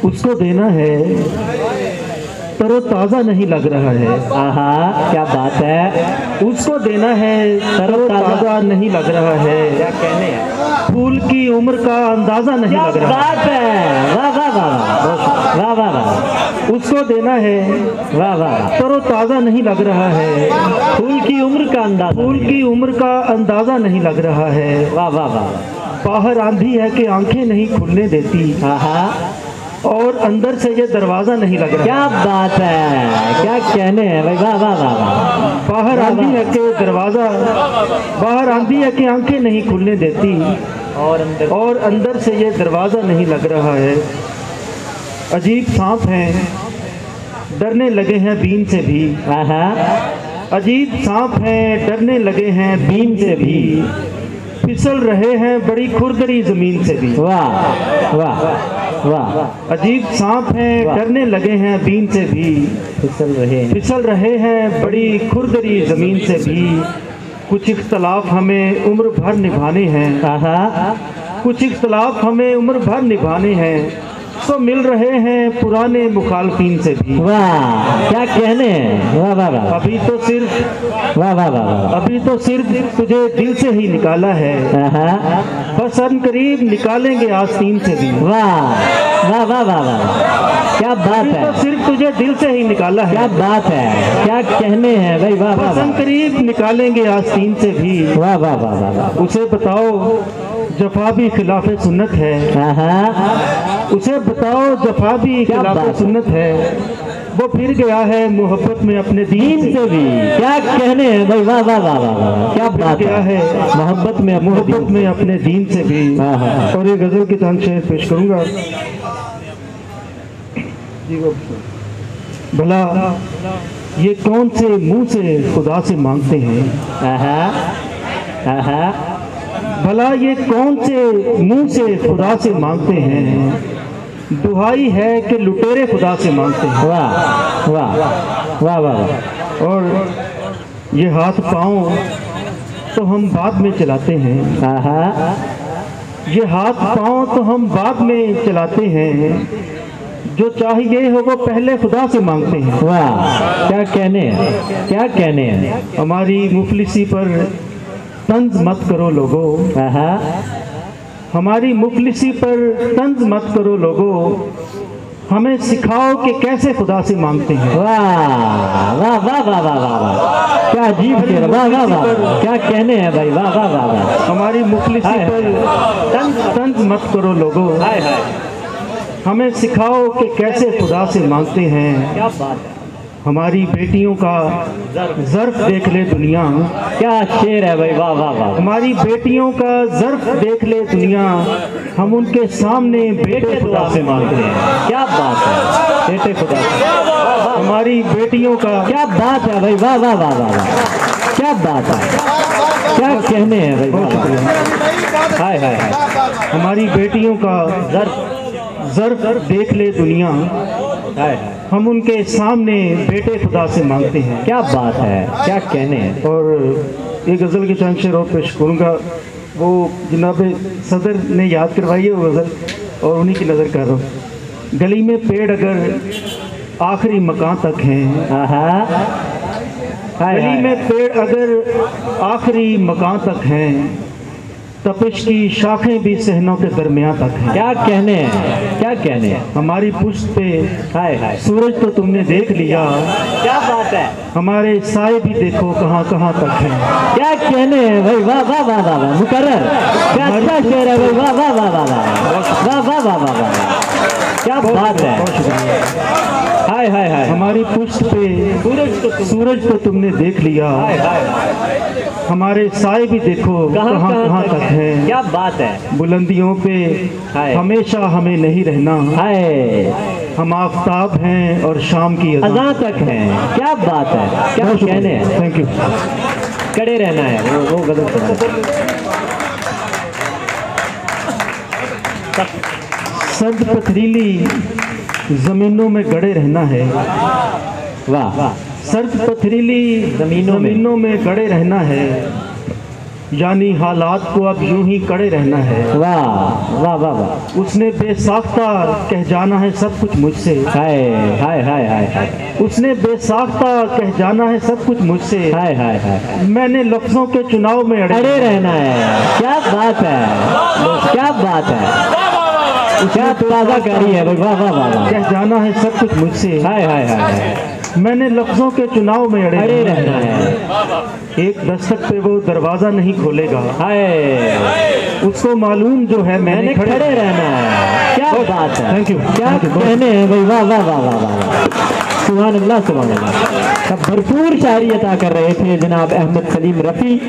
उसको देना है, तरोताज़ा नहीं लग रहा है। आहा, क्या बात है। उसको देना है, तरोताज़ा नहीं लग रहा है। क्या कहने हैं। फूल की उम्र का अंदाजा नहीं लग रहा। बात है। वाह वाह वाह वाह वाह वाह। उसको देना है, वाह वाह। तरोताज़ा नहीं लग रहा है। फूल की उम्र का अंदाजा, फूल की उम्र का अंदाजा नहीं लग रहा है। वाह वाह वाह। बाहर आंधी है कि आंखें नहीं खुलने देती, आहा, और अंदर से ये दरवाजा नहीं लग रहा। क्या बात है, क्या कहने हैं भाई। वाह वाह वाह वाह। बाहर आंधी है कि दरवाजा, बाहर आंधी है कि आंखें नहीं खुलने देती, और अंदर से ये दरवाजा नहीं लग रहा है। अजीब सांप हैं, डरने लगे हैं बीन से भी। आहा, अजीब सांप हैं, डरने लगे हैं बीन से भी। फिसल रहे हैं बड़ी खुरदरी जमीन से भी। वाह वाह वाह। अजीब सांप हैं, डरने लगे हैं बीन से भी। फिसल रहे हैं बड़ी खुरदरी जमीन से भी। कुछ इख्तलाफ हमें उम्र भर निभाने हैं। आहा, कुछ इख्तलाफ हमें उम्र भर निभाने हैं। तो मिल रहे हैं पुराने मुखालफीन से भी। वाह, क्या कहने हैं। वाह वाह वाह। अभी तो सिर्फ, वाह वाह वाह। अभी तो सिर्फ तुझे दिल से ही निकाला है। आहा, बस करीब निकालेंगे आस्तीन से भी। वाह वाह वाह वाह वाह। क्या बात अभी है। तो सिर्फ तुझे दिल से ही निकाला है। क्या बात है, क्या कहने हैं भाई। वाह वाह बस वाह। करीब निकालेंगे आस्तीन से भी। वाह वाह वाह वाह वाह। उसे बताओ जफा भी खिलाफ सुन्नत है। आहा, उसे बताओ जफा भी क्या खिलाफ बात। सुन्नत है। वो फिर गया है मोहब्बत में अपने दीन दीन से भी। क्या कहने हैं भाई। वाह वाह वाह वाह वाह। क्या फिर बात गया है मोहब्बत में, मोहब्बत में अपने दीन से भी। आहा। और ये गजल की तंग शेर पेश करूंगा। भला ये कौन से मुंह से खुदा से मांगते हैं। आहा, आहा, भला ये कौन से मुंह से खुदा से मांगते हैं। दुहाई है कि लुटेरे खुदा से मांगते हैं। वाह वाह वाह वाह। और ये हाथ पाँव तो हम बाद में चलाते हैं। आहा, ये हाथ पाँव तो हम बाद में चलाते हैं। जो चाहिए हो वो पहले खुदा से मांगते हैं। वाह, क्या कहने हैं, क्या कहने हैं। हमारी मुफलिसी पर तंज मत करो लोगो। आहा, हमारी मुफलिसी पर तंज मत करो लोगो। हमें सिखाओ कि कैसे खुदा से मांगते हैं। वाह वाह वाह वाह वाह वाह वाह। क्या अजीब शेर। वाह वाह वाह। क्या कहने हैं भाई। वाह वाह वाह वाह। हमारी मुफलिसी पर तंज मत करो लोगो। हाय हाय, हमें सिखाओ कि कैसे खुदा से मांगते हैं। क्या बात है। हमारी बेटियों का ज़र्फ देख ले दुनिया। क्या शेर है भाई। वाह वाह वाह। हमारी बेटियों का ज़र्फ देख ले दुनिया। हम उनके सामने बेटे खुदा से मांगते हैं। क्या बात है। बेटे खुदा से। हमारी बेटियों का क्या बात है भाई। वाह वाह वाह वाह वाह। क्या बात है, क्या कहने हैं भाई। बहुत शुक्रिया। हाय हाय हाय। हमारी बेटियों का ज़र्फ देख ले दुनिया। हाय हाय। हम उनके सामने बेटे खुदा से मांगते हैं। क्या बात है, क्या कहने हैं। और एक गज़ल की चंद शेर और पेश करूँगा। वो जनाब सदर ने याद करवाई है वो गज़ल, और उन्हीं की नज़र कर रहा हूँ। गली में पेड़ अगर आखिरी मकान तक हैं। आहा, गली में पेड़ अगर आखिरी मकान तक हैं। तपिश की शाखें भी सहनों के दरमियान तक हैं। क्या कहने हैं, क्या कहने हैं। हमारी पुश्त पे हाय हाय। सूरज तो तुमने देख लिया। क्या बात है। हमारे साए भी देखो कहाँ कहाँ तक हैं। क्या कहने हैं भाई। वाह वाह वाह वाह वाह। मुकर्रर, क्या अच्छा शेर है भाई। वाह वाह वाह वाह वाह वाह वाह वाह वाह वाह। क्या बात है। बहुत शुक्रिया। हाय हाय हाय। हमारी पुश्त पे सूरज तो तुमने देख लिया। हमारे साए भी देखो कहाँ कहाँ तक हैं। क्या बात है। बुलंदियों पे हमेशा हमें नहीं रहना। हाय, हम आफताब हैं और शाम की अज़ां तक हैं। क्या बात है, क्या कहने हैं। Thank you. कड़े रहना है, वो गलत है। सर्द पथरीली जमीनों में गड़े रहना है। वाह वाह। सर्द पथरीली जमीनों में गड़े रहना है। यानी हालात को अब यूं ही कड़े रहना है। वाह वाह वाह वाह। उसने बेसाख्ता कह जाना है सब कुछ मुझसे। हाय हाय हाय हाय हाय। उसने बेसाख्ता कह जाना है सब कुछ मुझसे। हाय हाय हाय। मैंने लफ्जों के चुनाव में अड़े रहना है। क्या बात है, क्या बात है, क्या ताज़ा कारी है। वाह वाह वाह। कह जाना है सब कुछ मुझसे। हाय हाय हाय। मैंने लफ्जों के चुनाव में अड़े रहना है। एक दस्तक पे वो दरवाजा नहीं खोलेगा। हाय, उसको मालूम जो है मैंने खड़े रहना है। क्या बात है, थैंक यू। क्या कहने हैं भाई। वाह वाह वाह वाह वाह। सुभान अल्लाह सुभान अल्लाह। भरपूर शायरी अता कर रहे थे जनाब अहमद सलीम रफ़ी।